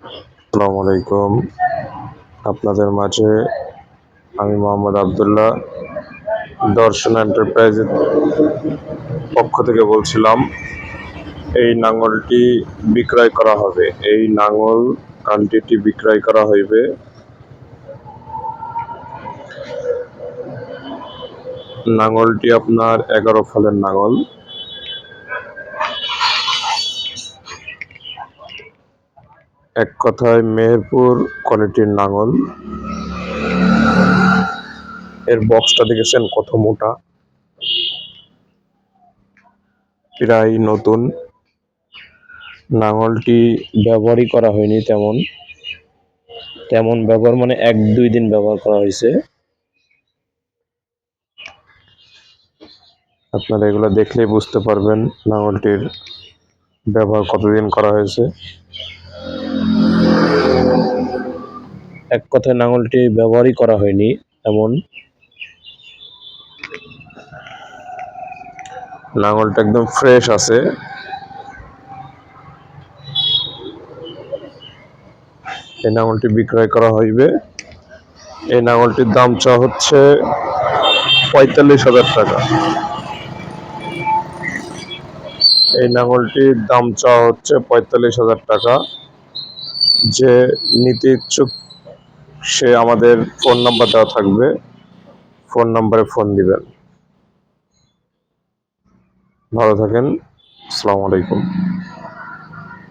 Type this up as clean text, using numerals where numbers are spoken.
আসসালামু আলাইকুম। আপনাদের মাঝে আমি মোহাম্মদ আবদুল্লাহ দর্শন এন্টারপ্রাইজের পক্ষ থেকে বলছিলাম। এই নাঙলটি বিক্রয় করা হবে। এই নাঙল কান্ডিটি বিক্রয় করা হইবে। নাঙলটি আপনার 11 ফলের নাঙল। এক কথায় মেহেরপুর কোয়ালিটির নাঙল। এর বক্সটা দেখেছেন কত মোটা, প্রায় নতুন। নাঙলটি ব্যবহারই করা হয়নি তেমন ব্যবহার মানে 1-2 দিন ব্যবহার করা হয়েছে। আপনারা এগুলো দেখলেই বুঝতে পারবেন নাঙলটির ব্যবহার কতদিন করা হয়েছে। এক কথায় নাঙলটি ব্যবহারই করা হয়নি এমন। নাঙলটা একদম ফ্রেশ আছে। এই নাঙলটি বিক্রয় করা হইবে। এই নাঙলটির দাম চা হচ্ছে 45,000 টাকা। এই নাঙলটির দাম চা হচ্ছে 45,000 টাকা। যে নিতে ইচ্ছুক সে আমাদের ফোন নাম্বার দেওয়া থাকবে, ফোন নাম্বারে ফোন দিবেন। ভালো থাকেন। আসসালামু আলাইকুম।